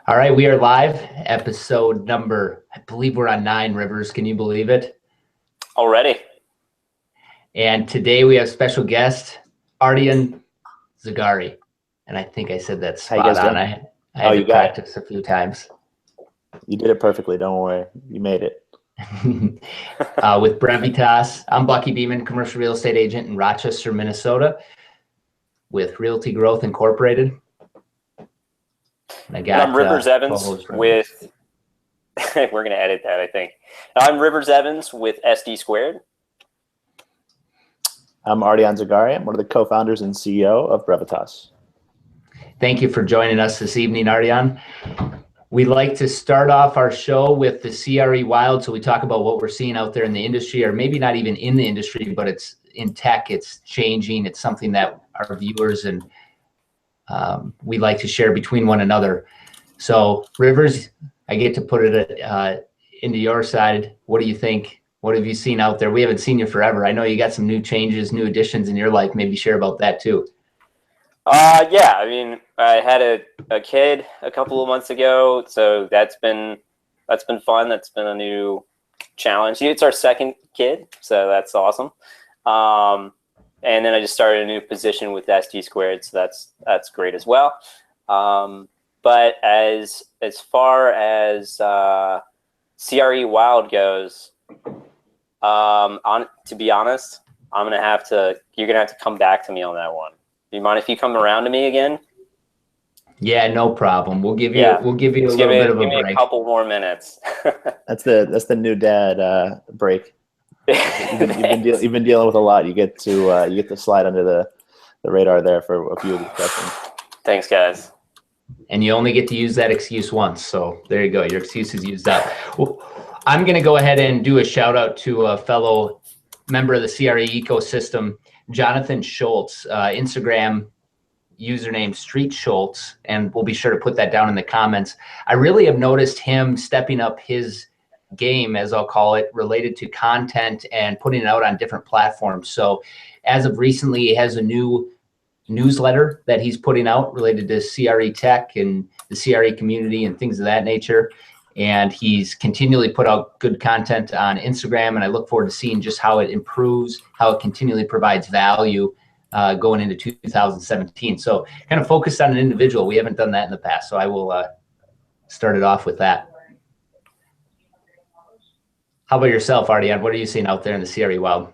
All right, we are live. Episode number, I believe we're on 9, Rivers. Can you believe it? Already. And today we have special guest, Ardian Zagari. And I think I said that spot on. I had to practice a few times. You did it perfectly. Don't worry. You made it. With Brevitas. I'm Bucky Beeman, commercial real estate agent in Rochester, Minnesota with Realty Growth Incorporated. And I'm Rivers Evans with, we're going to edit that, I think. I'm Rivers Evans with SD Squared. I'm Ardian Zagari. I'm one of the co-founders and CEO of Brevitas. Thank you for joining us this evening, Ardian. We like to start off our show with the CRE Wild. So we talk about what we're seeing out there in the industry, or maybe not even in the industry, but it's in tech, it's changing. It's something that our viewers and we like to share between one another. So Rivers, I get to put it into your side. What do you think? What have you seen out there? We haven't seen you forever. I know you got some new changes, new additions in your life. Maybe share about that too. Yeah, I mean, I had a kid a couple of months ago, so that's been fun. That's been a new challenge. It's our second kid, so that's awesome. And then I just started a new position with SD Squared, so that's great as well. But as far as CRE Wild goes, to be honest, you're gonna have to come back to me on that one. Do you mind if you come around to me again? Yeah, no problem. We'll give you a little bit of a break. Give me a couple more minutes. That's the new dad break. You've been dealing with a lot. You get to slide under the radar there for a few of these questions. Thanks, guys. And you only get to use that excuse once. So there you go. Your excuse is used up. Well, I'm going to go ahead and do a shout out to a fellow member of the CRE ecosystem, Jonathan Schultz, Instagram username Street Schultz, and we'll be sure to put that down in the comments. I really have noticed him stepping up his game, as I'll call it, related to content and putting it out on different platforms. So as of recently, he has a new newsletter that he's putting out related to CRE tech and the CRE community and things of that nature. And he's continually put out good content on Instagram, and I look forward to seeing just how it improves, how it continually provides value going into 2017. So kind of focused on an individual. We haven't done that in the past, so I will start it off with that. How about yourself, Ardian? What are you seeing out there in the CRE Wild?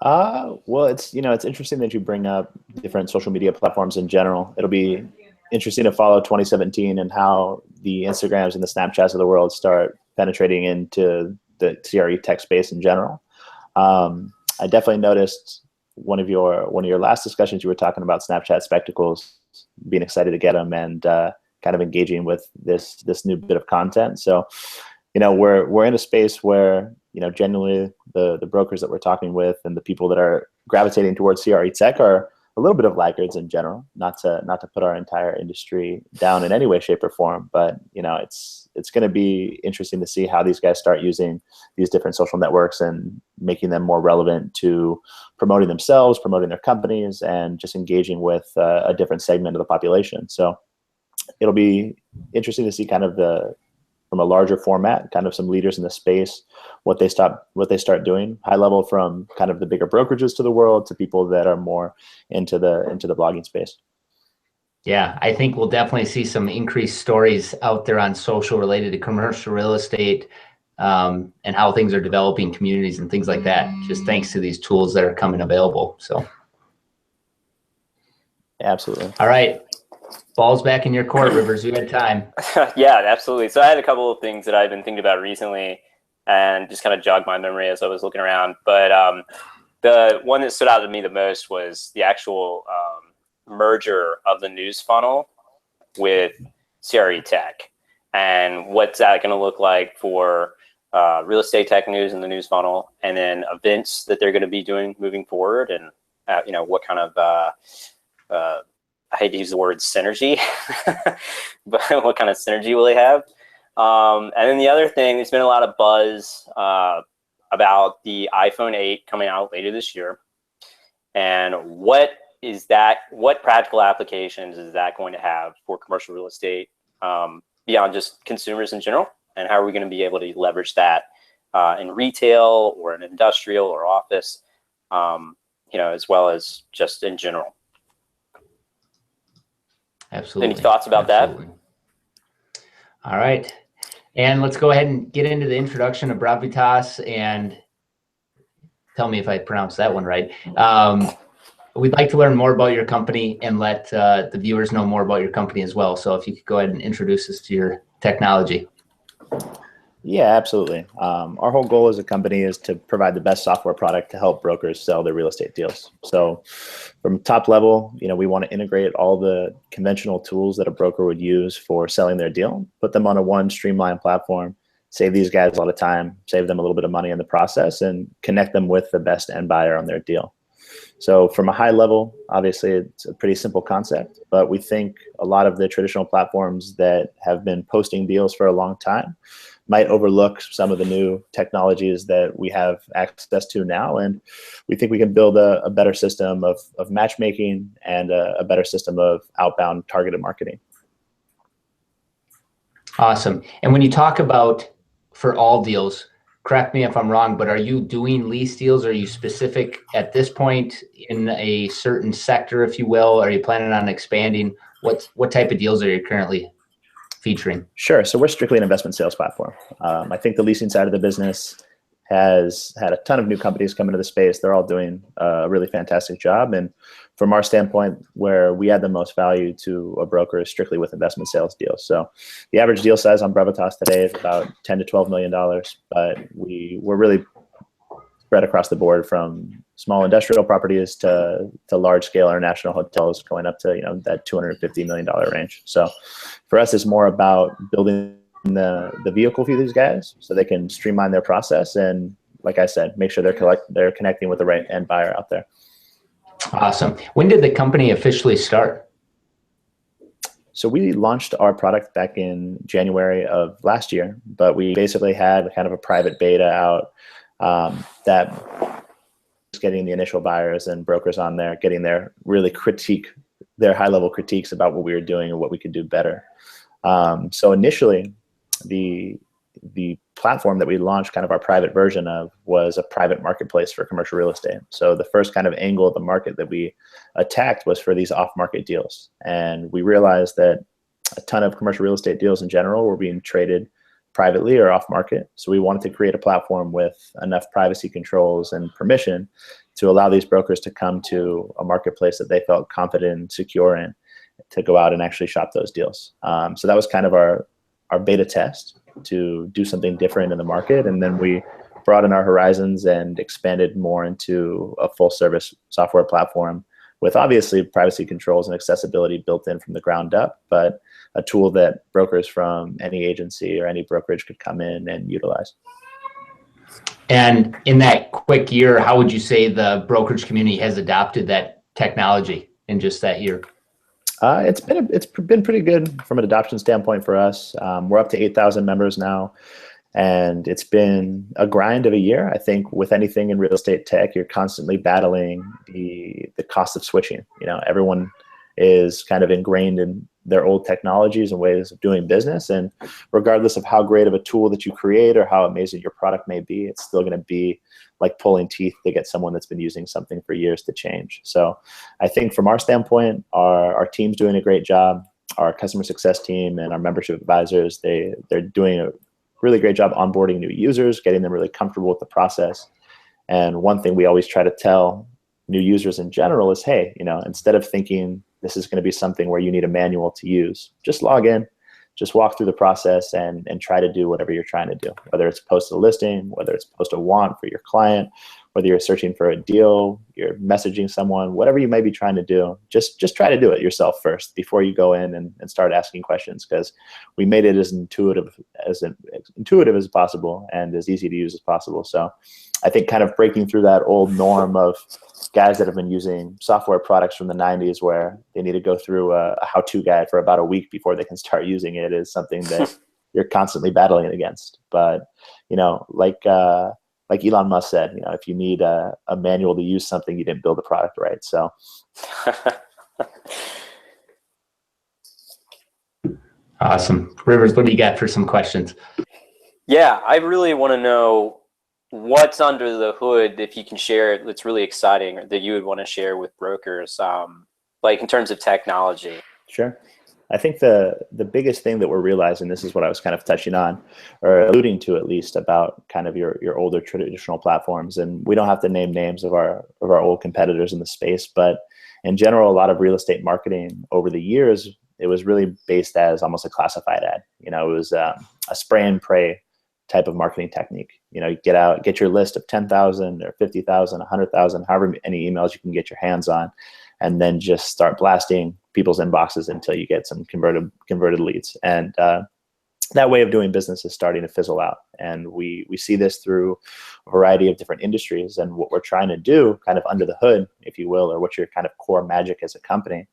Well, it's interesting that you bring up different social media platforms in general. It'll be interesting to follow 2017 and how the Instagrams and the Snapchats of the world start penetrating into the CRE tech space in general. I definitely noticed one of your last discussions, you were talking about Snapchat spectacles, being excited to get them and kind of engaging with this new bit of content. So, we're in a space where, genuinely the brokers that we're talking with and the people that are gravitating towards CRE tech are a little bit of laggards in general, not to put our entire industry down in any way, shape, or form. But, it's going to be interesting to see how these guys start using these different social networks and making them more relevant to promoting themselves, promoting their companies, and just engaging with a different segment of the population. So it'll be interesting to see kind of from a larger format, kind of some leaders in the space, what they start doing, high level from kind of the bigger brokerages to the world to people that are more into the blogging space. Yeah, I think we'll definitely see some increased stories out there on social related to commercial real estate and how things are developing communities and things like that, just thanks to these tools that are coming available. So, absolutely. All right. Ball's back in your court, Rivers. You had time. Yeah, absolutely. So I had a couple of things that I've been thinking about recently and just kind of jogged my memory as I was looking around. But the one that stood out to me the most was the actual merger of the news funnel with CRE tech. And what's that going to look like for real estate tech news in the news funnel, and then events that they're going to be doing moving forward, and what kind of I hate to use the word synergy, but what kind of synergy will they have? And then the other thing, there's been a lot of buzz about the iPhone 8 coming out later this year. And what practical applications is that going to have for commercial real estate beyond just consumers in general, and how are we going to be able to leverage that in retail or in industrial or office, as well as just in general. Absolutely. Any thoughts about that? All right. And let's go ahead and get into the introduction of Brevitas, and tell me if I pronounced that one right. We'd like to learn more about your company and let the viewers know more about your company as well. So if you could go ahead and introduce us to your technology. Yeah, absolutely. Our whole goal as a company is to provide the best software product to help brokers sell their real estate deals. So from top level, we want to integrate all the conventional tools that a broker would use for selling their deal, put them on a one streamlined platform, save these guys a lot of time, save them a little bit of money in the process, and connect them with the best end buyer on their deal. So from a high level, obviously it's a pretty simple concept, but we think a lot of the traditional platforms that have been posting deals for a long time might overlook some of the new technologies that we have access to now. And we think we can build a better system of matchmaking and a better system of outbound targeted marketing. Awesome. And when you talk about for all deals, correct me if I'm wrong, but are you doing lease deals? Are you specific at this point in a certain sector, if you will? Are you planning on expanding? What type of deals are you currently featuring? Sure. So we're strictly an investment sales platform. I think the leasing side of the business has had a ton of new companies come into the space. They're all doing a really fantastic job. And from our standpoint, where we add the most value to a broker is strictly with investment sales deals. So the average deal size on Brevitas today is about $10 to $12 million, but we're really spread across the board from small industrial properties to large scale international hotels going up to that $250 million range. So for us, it's more about building the vehicle for these guys so they can streamline their process and, like I said, make sure they're connecting with the right end buyer out there. Awesome. When did the company officially start? So we launched our product back in January of last year, but we basically had kind of a private beta out that was getting the initial buyers and brokers on there, getting their high level critiques about what we were doing and what we could do better. So initially, the platform that we launched, kind of our private version of, was a private marketplace for commercial real estate. So the first kind of angle of the market that we attacked was for these off-market deals. And we realized that a ton of commercial real estate deals in general were being traded privately or off-market. So we wanted to create a platform with enough privacy controls and permission to allow these brokers to come to a marketplace that they felt confident and secure in to go out and actually shop those deals. So that was kind of our beta test to do something different in the market. And then we broadened our horizons and expanded more into a full service software platform with obviously privacy controls and accessibility built in from the ground up, but a tool that brokers from any agency or any brokerage could come in and utilize. And in that quick year, how would you say the brokerage community has adopted that technology in just that year? It's been pretty good from an adoption standpoint for us. We're up to 8,000 members now, and it's been a grind of a year. I think with anything in real estate tech, you're constantly battling the cost of switching. Everyone is kind of ingrained in their old technologies and ways of doing business, and regardless of how great of a tool that you create or how amazing your product may be, it's still going to be like pulling teeth to get someone that's been using something for years to change. So I think from our standpoint, our team's doing a great job. Our customer success team and our membership advisors, they're doing a really great job onboarding new users, getting them really comfortable with the process. And one thing we always try to tell new users in general is, hey, instead of thinking this is going to be something where you need a manual to use, just log in, just walk through the process and try to do whatever you're trying to do, whether it's post a listing, whether it's post a want for your client, whether you're searching for a deal, you're messaging someone, whatever you may be trying to do, just try to do it yourself first before you go in and start asking questions, because we made it as intuitive as possible and as easy to use as possible. So I think kind of breaking through that old norm of guys that have been using software products from the 90s where they need to go through a how-to guide for about a week before they can start using it is something that you're constantly battling against. But, like Elon Musk said, if you need a manual to use something, you didn't build the product right. So. Awesome. Rivers, what do you got for some questions? Yeah, I really want to know what's under the hood, if you can share it, that's really exciting or that you would want to share with brokers, like in terms of technology. Sure. I think the biggest thing that we're realizing, this is what I was kind of touching on, or alluding to at least, about kind of your older traditional platforms. And we don't have to name names of our old competitors in the space, but in general, a lot of real estate marketing over the years, it was really based as almost a classified ad. You know, it was a spray and pray type of marketing technique. You know, you get your list of 10,000 or 50,000, 100,000, however many emails you can get your hands on, and then just start blasting people's inboxes until you get some converted leads. And that way of doing business is starting to fizzle out. And we see this through a variety of different industries. And what we're trying to do kind of under the hood, if you will, or what's your kind of core magic as a company,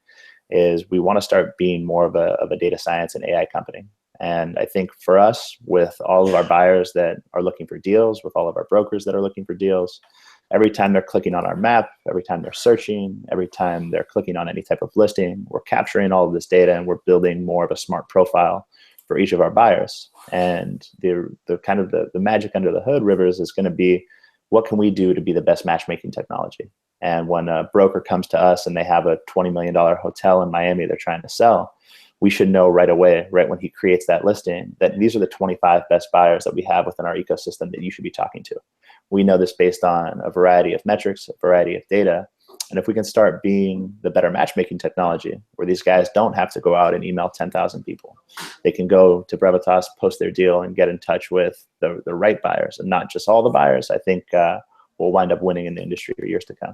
is we want to start being more of a data science and AI company. And I think for us, with all of our buyers that are looking for deals, with all of our brokers that are looking for deals, every time they're clicking on our map, every time they're searching, every time they're clicking on any type of listing, we're capturing all of this data and we're building more of a smart profile for each of our buyers. And the kind of the magic under the hood, Rivers, is going to be, what can we do to be the best matchmaking technology? And when a broker comes to us and they have a $20 million hotel in Miami they're trying to sell, we should know right away, right when he creates that listing, that these are the 25 best buyers that we have within our ecosystem that you should be talking to. We know this based on a variety of metrics, a variety of data. And if we can start being the better matchmaking technology, where these guys don't have to go out and email 10,000 people, they can go to Brevitas, post their deal, and get in touch with the right buyers, and not just all the buyers, I think we'll wind up winning in the industry for years to come.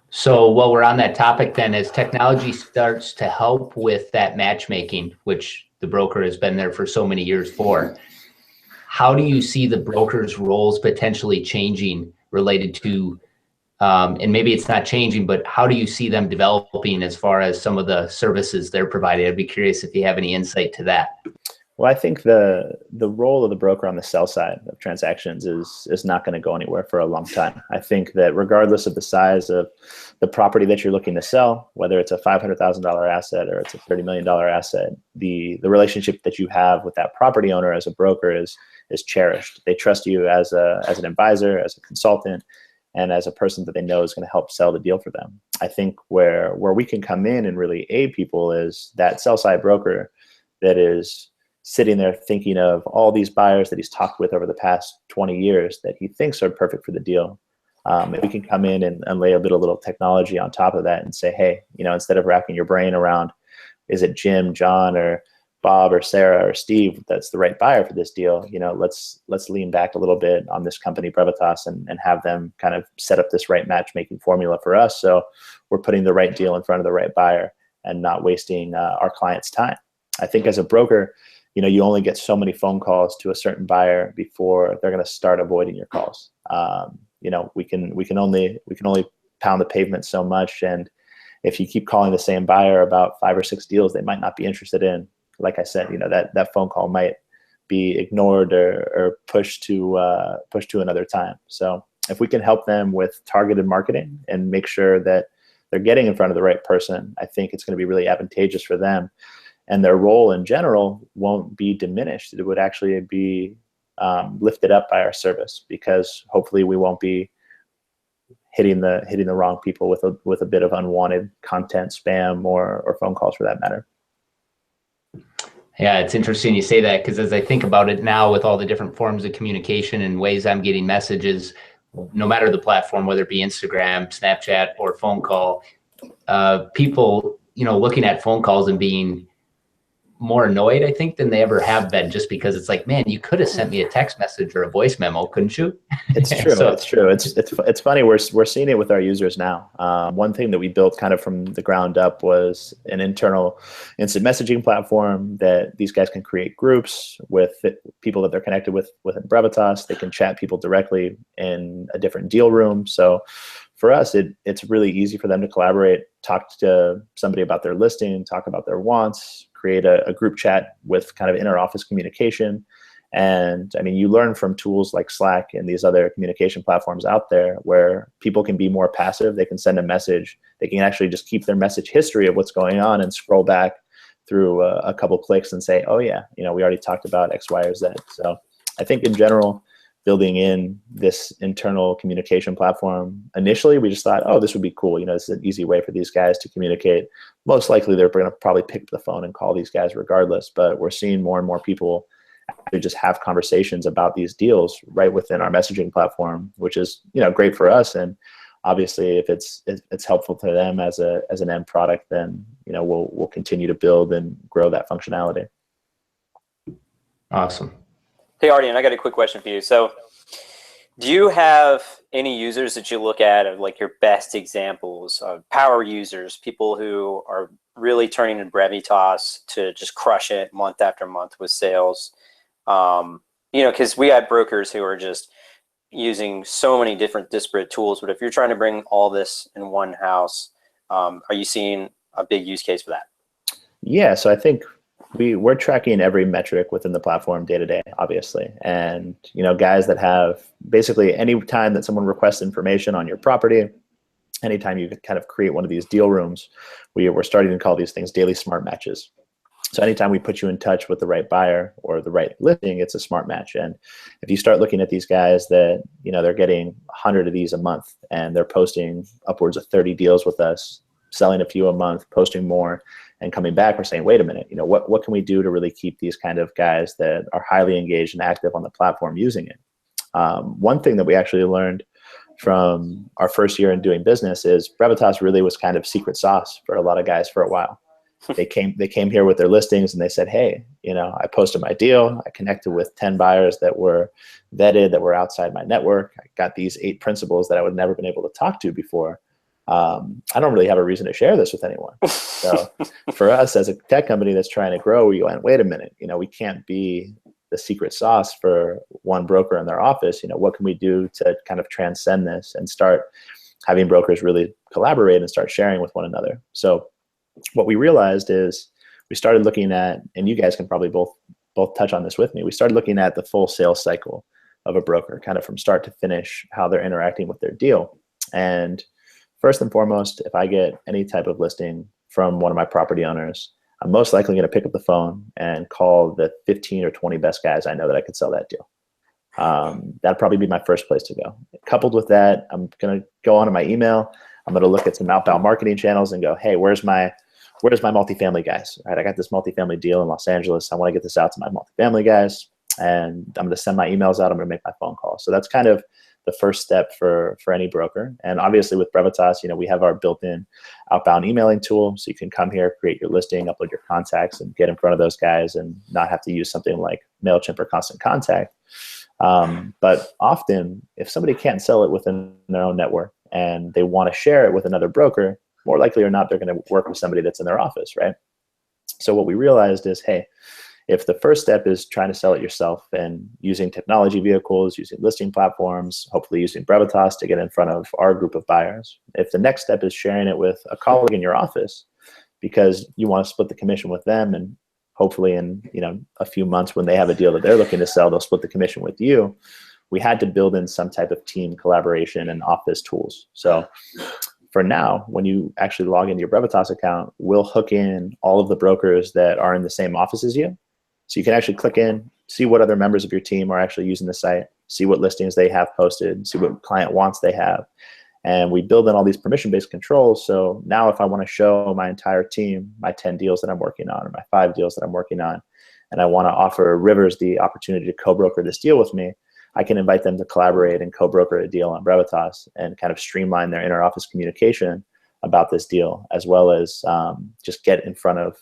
So while we're on that topic, then, as technology starts to help with that matchmaking, which the broker has been there for so many years for, how do you see the broker's roles potentially changing related to, and maybe it's not changing, but how do you see them developing as far as some of the services they're providing? I'd be curious if you have any insight to that. Well, I think the role of the broker on the sell side of transactions is not going to go anywhere for a long time. I think that regardless of the size of the property that you're looking to sell, whether it's a $500,000 asset or it's a $30 million asset, the relationship that you have with that property owner as a broker is cherished. They trust you as an advisor, as a consultant, and as a person that they know is going to help sell the deal for them. I think where we can come in and really aid people is that sell side broker that is sitting there thinking of all these buyers that he's talked with over the past 20 years that he thinks are perfect for the deal. If we can come in and lay a little technology on top of that and say, hey, you know, instead of racking your brain around, is it Jim, John, or Bob, or Sarah, or Steve that's the right buyer for this deal? You know, let's lean back a little bit on this company, Brevitas, and have them kind of set up this right matchmaking formula for us. So we're putting the right deal in front of the right buyer and not wasting our clients' time. I think as a broker, you know, you only get so many phone calls to a certain buyer before they're going to start avoiding your calls. You know, we can only pound the pavement so much, and if you keep calling the same buyer about 5 or 6 deals they might not be interested in, like I said, you know, that phone call might be ignored or pushed to another time. So if we can help them with targeted marketing and make sure that they're getting in front of the right person, I think it's going to be really advantageous for them. And their role in general won't be diminished. It would actually be lifted up by our service, because hopefully we won't be hitting the wrong people with a bit of unwanted content, spam, or phone calls for that matter. Yeah, it's interesting you say that, because as I think about it now, with all the different forms of communication and ways I'm getting messages, no matter the platform, whether it be Instagram, Snapchat, or phone call, people, you know, looking at phone calls and being more annoyed, I think, than they ever have been, just because it's like, man, you could have sent me a text message or a voice memo, couldn't you? It's true. So, it's true. It's funny. We're seeing it with our users now. One thing that we built kind of from the ground up was an internal instant messaging platform that these guys can create groups with people that they're connected with within Brevitas. They can chat people directly in a different deal room. So for us, it's really easy for them to collaborate, talk to somebody about their listing, talk about their wants, create a group chat with kind of inter-office communication. And I mean, you learn from tools like Slack and these other communication platforms out there where people can be more passive. They can send a message. They can actually just keep their message history of what's going on and scroll back through a couple clicks and say, oh yeah, we already talked about X, Y, or Z. So I think in general, building in this internal communication platform, initially we just thought, oh, this would be cool. It's an easy way for these guys to communicate. Most likely they're going to probably pick up the phone and call these guys regardless, but we're seeing more and more people actually just have conversations about these deals right within our messaging platform, which is, great for us. And obviously if it's helpful to them as an end product, then, we'll continue to build and grow that functionality. Awesome. Hey, Ardian, I got a quick question for you. So do you have any users that you look at of like your best examples of power users, people who are really turning to Brevitas to just crush it month after month with sales? Because we have brokers who are just using so many different disparate tools, but if you're trying to bring all this in one house, are you seeing a big use case for that? Yeah, so I think we're tracking every metric within the platform day to day, obviously. And, guys that have basically any time that someone requests information on your property, anytime you kind of create one of these deal rooms, we're starting to call these things daily smart matches. So anytime we put you in touch with the right buyer or the right listing, it's a smart match. And if you start looking at these guys that, they're getting 100 of these a month and they're posting upwards of 30 deals with us, selling a few a month, posting more, and coming back, we're saying, wait a minute, what can we do to really keep these kind of guys that are highly engaged and active on the platform using it? One thing that we actually learned from our first year in doing business is Brevitas really was kind of secret sauce for a lot of guys for a while. They came here with their listings and they said, hey, I posted my deal. I connected with 10 buyers that were vetted, that were outside my network. I got these 8 principals that I would never been able to talk to before. I don't really have a reason to share this with anyone. So for us as a tech company that's trying to grow, we went, wait a minute, we can't be the secret sauce for one broker in their office. What can we do to kind of transcend this and start having brokers really collaborate and start sharing with one another? So what we realized is we started looking at, and you guys can probably both touch on this with me, we started looking at the full sales cycle of a broker, kind of from start to finish, how they're interacting with their deal. And first and foremost, if I get any type of listing from one of my property owners, I'm most likely going to pick up the phone and call the 15 or 20 best guys I know that I could sell that deal. That'd probably be my first place to go. Coupled with that, I'm going to go onto my email. I'm going to look at some outbound marketing channels and go, hey, where's my multifamily guys? All right, I got this multifamily deal in Los Angeles. I want to get this out to my multifamily guys, and I'm going to send my emails out. I'm going to make my phone calls. So that's kind of the first step for any broker. And obviously with Brevitas, we have our built-in outbound emailing tool. So you can come here, create your listing, upload your contacts, and get in front of those guys and not have to use something like MailChimp or Constant Contact. But often, if somebody can't sell it within their own network and they want to share it with another broker, more likely or not, they're going to work with somebody that's in their office, right? So what we realized is, hey, if the first step is trying to sell it yourself and using technology vehicles, using listing platforms, hopefully using Brevitas to get in front of our group of buyers, if the next step is sharing it with a colleague in your office because you want to split the commission with them, and hopefully in a few months when they have a deal that they're looking to sell, they'll split the commission with you, we had to build in some type of team collaboration and office tools. So for now, when you actually log into your Brevitas account, we'll hook in all of the brokers that are in the same office as you. So you can actually click in, see what other members of your team are actually using the site, see what listings they have posted, see what client wants they have. And we build in all these permission-based controls. So now if I want to show my entire team my 10 deals that I'm working on or my 5 deals that I'm working on, and I want to offer Rivers the opportunity to co-broker this deal with me, I can invite them to collaborate and co-broker a deal on Brevitas and kind of streamline their inter-office communication about this deal, as well as just get in front of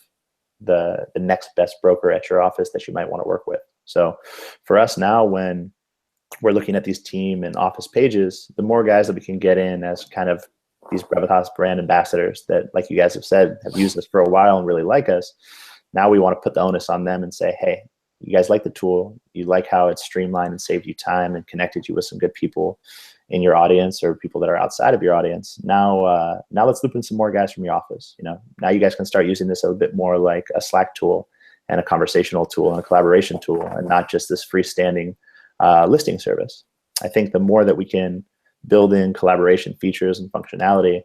the next best broker at your office that you might want to work with. So for us now, when we're looking at these team and office pages, the more guys that we can get in as kind of these Brevitas brand ambassadors that, like you guys have said, have used us for a while and really like us, now we want to put the onus on them and say, hey, you guys like the tool, you like how it's streamlined and saved you time and connected you with some good people in your audience or people that are outside of your audience. Now let's loop in some more guys from your office. Now you guys can start using this a bit more like a Slack tool and a conversational tool and a collaboration tool, and not just this freestanding listing service. I think the more that we can build in collaboration features and functionality,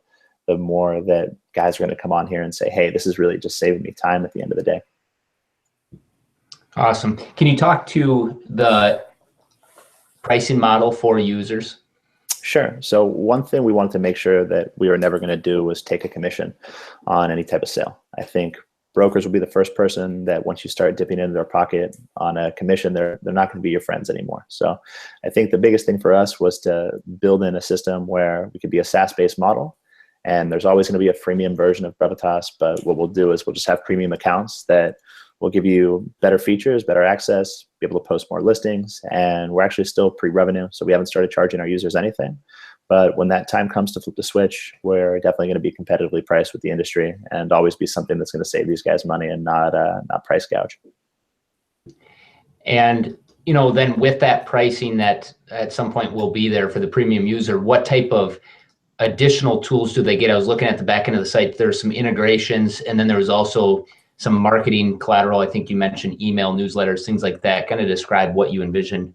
the more that guys are going to come on here and say, hey, this is really just saving me time at the end of the day. Awesome. Can you talk to the pricing model for users? Sure. So one thing we wanted to make sure that we were never going to do was take a commission on any type of sale. I think brokers will be the first person that once you start dipping into their pocket on a commission, they're not going to be your friends anymore. So I think the biggest thing for us was to build in a system where we could be a SaaS-based model, and there's always going to be a freemium version of Brevitas, but what we'll do is we'll just have premium accounts that will give you better features, better access, be able to post more listings, and we're actually still pre-revenue, so we haven't started charging our users anything. But when that time comes to flip the switch, we're definitely going to be competitively priced with the industry and always be something that's going to save these guys money and not price gouge. And then with that pricing that at some point will be there for the premium user, what type of additional tools do they get? I was looking at the back end of the site. There's some integrations, and then there was also some marketing collateral. I think you mentioned email, newsletters, things like that. Kind of describe what you envision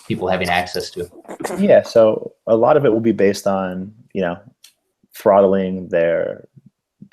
people having access to. Yeah, so a lot of it will be based on, throttling their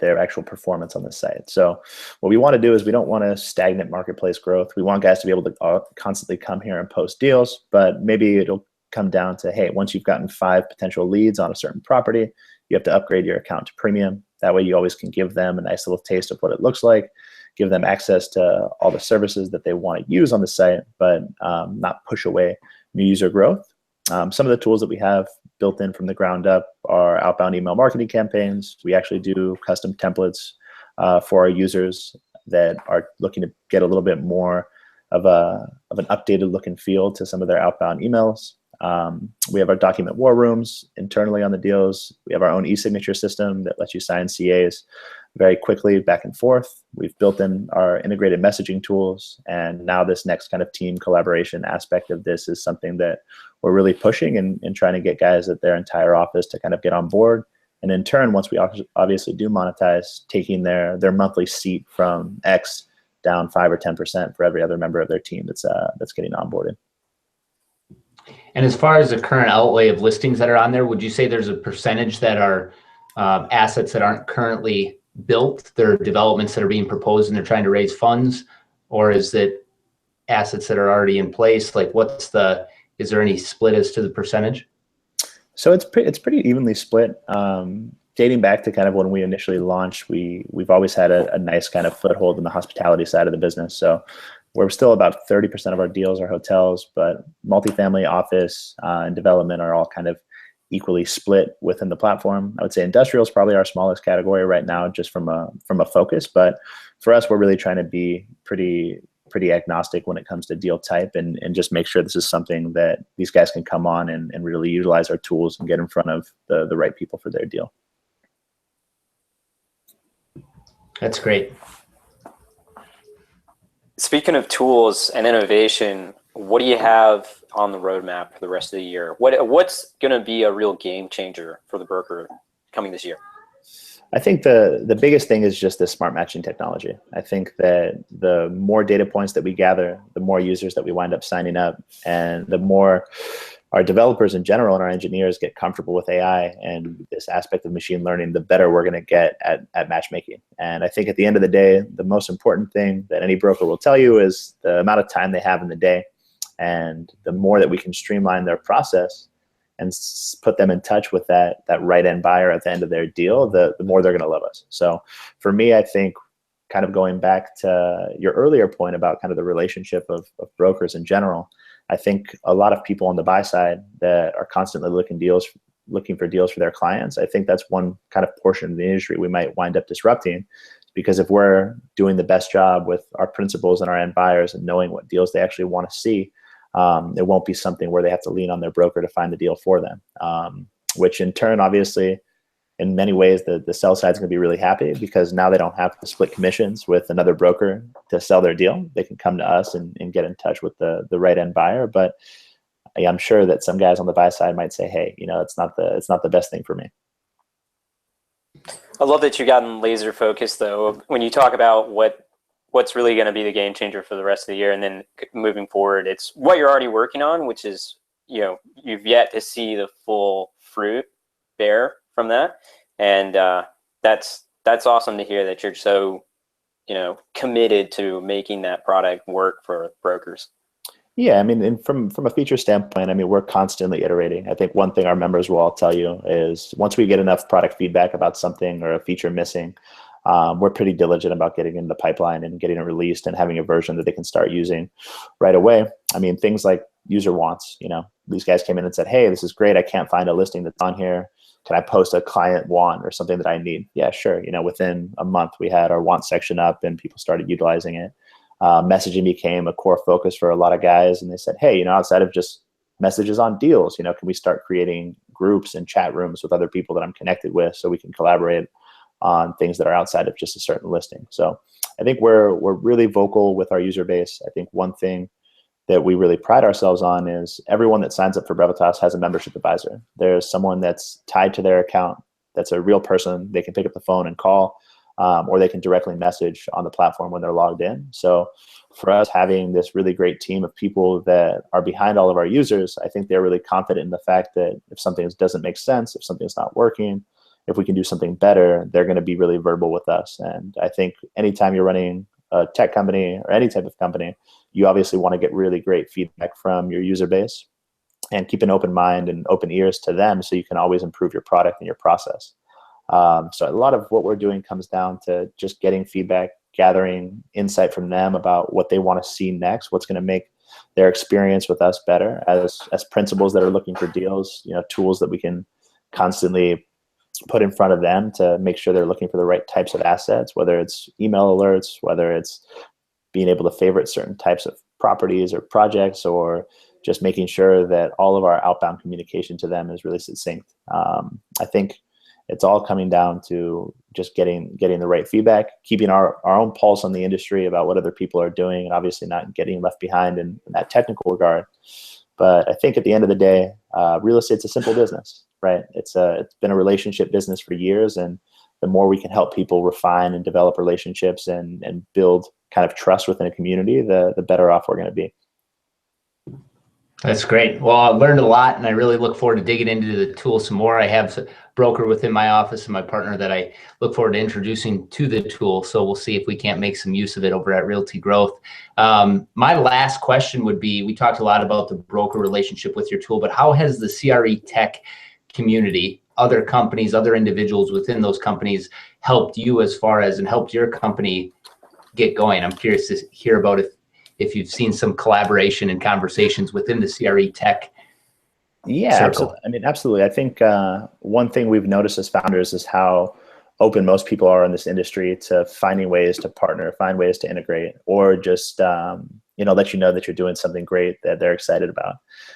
actual performance on the site. So what we want to do is we don't want a stagnant marketplace growth. We want guys to be able to constantly come here and post deals, but maybe it'll come down to, hey, once you've gotten 5 potential leads on a certain property, you have to upgrade your account to premium. That way you always can give them a nice little taste of what it looks like, give them access to all the services that they want to use on the site, but not push away new user growth. Some of the tools that we have built in from the ground up are outbound email marketing campaigns. We actually do custom templates for our users that are looking to get a little bit more of an updated look and feel to some of their outbound emails. We have our document war rooms internally on the deals. We have our own e-signature system that lets you sign CAs very quickly back and forth. We've built in our integrated messaging tools, and now this next kind of team collaboration aspect of this is something that we're really pushing and trying to get guys at their entire office to kind of get on board. And in turn, once we obviously do monetize, taking their monthly seat from X down 5 or 10% for every other member of their team that's getting onboarded. And as far as the current outlay of listings that are on there, would you say there's a percentage that are assets that aren't currently built? They're developments that are being proposed and they're trying to raise funds, or is it assets that are already in place? Like, is there any split as to the percentage? So it's pretty evenly split. Dating back to kind of when we initially launched, we've always had a nice kind of foothold in the hospitality side of the business. So we're still about 30% of our deals are hotels, but multifamily, office, and development are all kind of equally split within the platform. I would say industrial is probably our smallest category right now, just from a focus. But for us, we're really trying to be pretty agnostic when it comes to deal type, and just make sure this is something that these guys can come on and really utilize our tools and get in front of the right people for their deal. That's great. Speaking of tools and innovation, what do you have on the roadmap for the rest of the year? What's going to be a real game changer for the broker coming this year? I think the biggest thing is just the smart matching technology. I think that the more data points that we gather, the more users that we wind up signing up, and the more our developers in general and our engineers get comfortable with AI and this aspect of machine learning, the better we're going to get at matchmaking. And I think at the end of the day, the most important thing that any broker will tell you is the amount of time they have in the day. And the more that we can streamline their process and put them in touch with that right end buyer at the end of their deal, the more they're going to love us. So for me, I think kind of going back to your earlier point about kind of the relationship of brokers in general, I think a lot of people on the buy side that are constantly looking for deals for their clients, I think that's one kind of portion of the industry we might wind up disrupting, because if we're doing the best job with our principals and our end buyers and knowing what deals they actually want to see, it won't be something where they have to lean on their broker to find the deal for them, which in turn, obviously, in many ways, the sell side is going to be really happy, because now they don't have to split commissions with another broker to sell their deal. They can come to us and get in touch with the right end buyer. But I'm sure that some guys on the buy side might say, hey, it's not the best thing for me. I love that you've gotten laser focused, though. When you talk about what's really going to be the game changer for the rest of the year, and then moving forward, it's what you're already working on, which is, you've yet to see the full fruit bear from that. And that's awesome to hear that you're so, committed to making that product work for brokers. Yeah, I mean, and from a feature standpoint, I mean, we're constantly iterating. I think one thing our members will all tell you is once we get enough product feedback about something or a feature missing, we're pretty diligent about getting in the pipeline and getting it released and having a version that they can start using right away. I mean, things like user wants, these guys came in and said, hey, this is great. I can't find a listing that's on here. Can I post a client want or something that I need? Yeah, sure. Within a month, we had our want section up and people started utilizing it. Messaging became a core focus for a lot of guys. And they said, hey, outside of just messages on deals, can we start creating groups and chat rooms with other people that I'm connected with so we can collaborate on things that are outside of just a certain listing. So I think we're really vocal with our user base. I think one thing that we really pride ourselves on is everyone that signs up for Brevitas has a membership advisor. There's someone that's tied to their account that's a real person. They can pick up the phone and call, or they can directly message on the platform when they're logged in. So for us, having this really great team of people that are behind all of our users, I think they're really confident in the fact that if something doesn't make sense, if something's not working, if we can do something better, they're going to be really verbal with us. And I think anytime you're running a tech company or any type of company, you obviously want to get really great feedback from your user base and keep an open mind and open ears to them so you can always improve your product and your process. So a lot of what we're doing comes down to just getting feedback, gathering insight from them about what they want to see next, what's going to make their experience with us better as principals that are looking for deals, tools that we can constantly put in front of them to make sure they're looking for the right types of assets, whether it's email alerts, whether it's being able to favorite certain types of properties or projects, or just making sure that all of our outbound communication to them is really succinct. I think it's all coming down to just getting the right feedback, keeping our own pulse on the industry about what other people are doing, and obviously not getting left behind in that technical regard. But I think at the end of the day, real estate's a simple business, right? It's been a relationship business for years, and the more we can help people refine and develop relationships and build kind of trust within a community, the better off we're going to be. That's great. Well, I learned a lot, and I really look forward to digging into the tool some more. I have a broker within my office and my partner that I look forward to introducing to the tool. So we'll see if we can't make some use of it over at Realty Growth. My last question would be, we talked a lot about the broker relationship with your tool, but how has the CRE tech community, other companies, other individuals within those companies helped you as far as and helped your company get going? I'm curious to hear about if you've seen some collaboration and conversations within the CRE tech circle. Absolutely. I mean, absolutely. I think one thing we've noticed as founders is how open most people are in this industry to finding ways to partner, find ways to integrate, or just let you know that you're doing something great that they're excited about.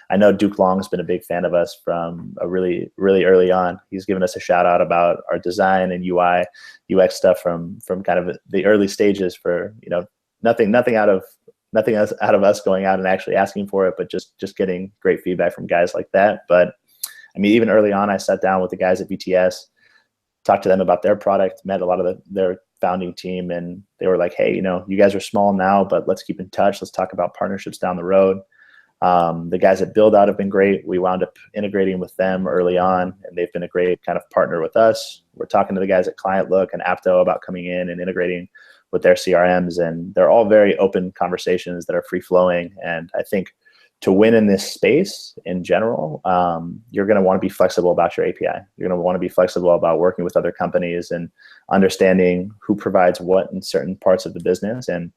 I know Duke Long's been a big fan of us from a really, really early on. He's given us a shout out about our design and UI, UX stuff from kind of the early stages for, nothing out of us going out and actually asking for it, but just getting great feedback from guys like that. But I mean, even early on, I sat down with the guys at BTS, talked to them about their product, met a lot of their founding team, and they were like, hey, you guys are small now, but let's keep in touch. Let's talk about partnerships down the road. The guys at Build Out have been great. We wound up integrating with them early on, and they've been a great kind of partner with us. We're talking to the guys at Client Look and Apto about coming in and integrating with their CRMs, and they're all very open conversations that are free flowing. And I think to win in this space in general, you're going to want to be flexible about your API. You're going to want to be flexible about working with other companies and understanding who provides what in certain parts of the business, and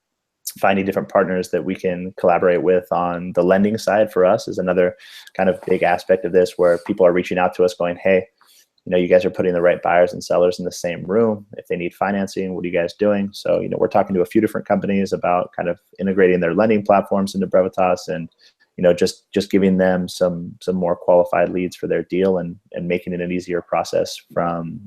finding different partners that we can collaborate with on the lending side for us is another kind of big aspect of this, where people are reaching out to us going, hey, you guys are putting the right buyers and sellers in the same room. If they need financing, what are you guys doing? So, we're talking to a few different companies about kind of integrating their lending platforms into Brevitas, and, just giving them some more qualified leads for their deal and making it an easier process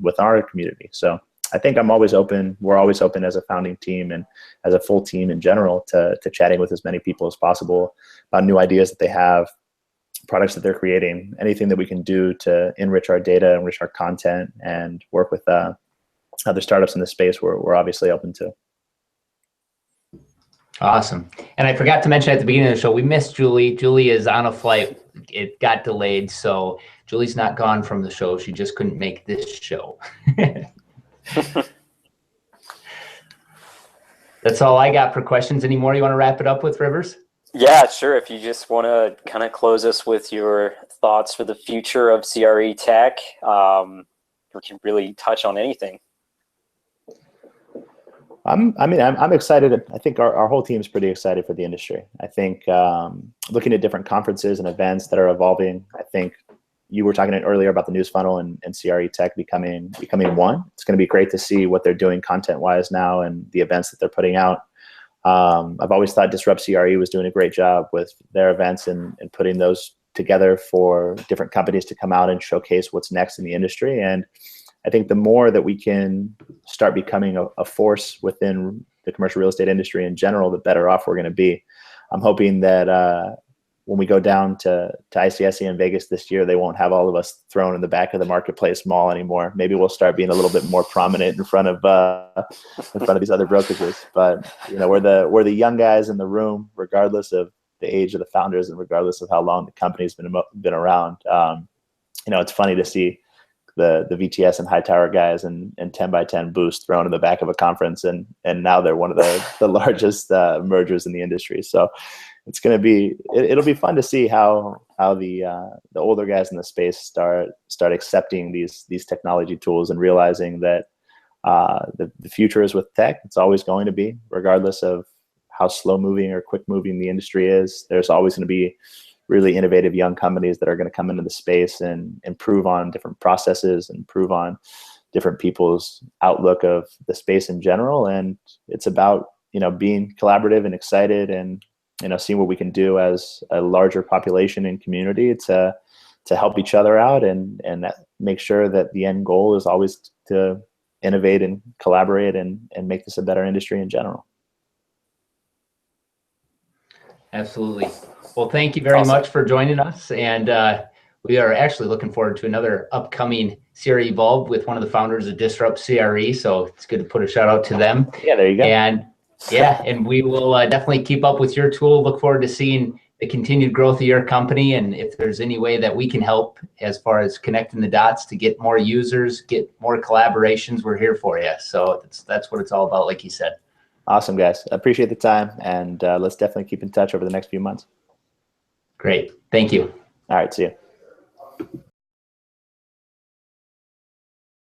with our community. So I think I'm always open. We're always open as a founding team and as a full team in general to chatting with as many people as possible about new ideas that they have, products that they're creating, anything that we can do to enrich our data, enrich our content, and work with other startups in the space. We're obviously open to. Awesome. And I forgot to mention at the beginning of the show, we missed Julie. Julie is on a flight it got delayed. So Julie's not gone from the show. She just couldn't make this show. That's all I got for questions. Any more you want to wrap it up with, Rivers? Yeah, sure. If you just want to kind of close us with your thoughts for the future of CRE tech, we can really touch on anything. I'm excited. I think our whole team is pretty excited for the industry. I think looking at different conferences and events that are evolving, I think you were talking earlier about the news funnel and CRE tech becoming one. It's going to be great to see what they're doing content-wise now and the events that they're putting out. I've always thought Disrupt CRE was doing a great job with their events and putting those together for different companies to come out and showcase what's next in the industry. And I think the more that we can start becoming a force within the commercial real estate industry in general, the better off we're going to be. I'm hoping that when we go down to ICSC in Vegas this year, they won't have all of us thrown in the back of the Marketplace Mall anymore. Maybe we'll start being a little bit more prominent in front of these other brokerages. But we're the young guys in the room, regardless of the age of the founders and regardless of how long the company's been around. It's funny to see the VTS and Hightower guys and 10x10 Boost thrown in the back of a conference, and now they're one of the largest mergers in the industry. So it's going to be it'll be fun to see how the older guys in the space start accepting these technology tools and realizing that the future is with tech. It's always going to be, regardless of how slow moving or quick moving the industry is. There's always going to be really innovative young companies that are going to come into the space and improve on different processes and improve on different people's outlook of the space in general. And it's about, being collaborative and excited and, seeing what we can do as a larger population and community to help each other out and make sure that the end goal is always to innovate and collaborate and make this a better industry in general. Absolutely. Well, thank you very much for joining us. And we are actually looking forward to another upcoming CREvolve with one of the founders of Disrupt CRE. So it's good to put a shout out to them. Yeah, there you go. And we will definitely keep up with your tool. Look forward to seeing the continued growth of your company. And if there's any way that we can help as far as connecting the dots to get more users, get more collaborations, we're here for you. So that's what it's all about, like you said. Awesome, guys. I appreciate the time. And let's definitely keep in touch over the next few months. Great. Thank you. All right. See you.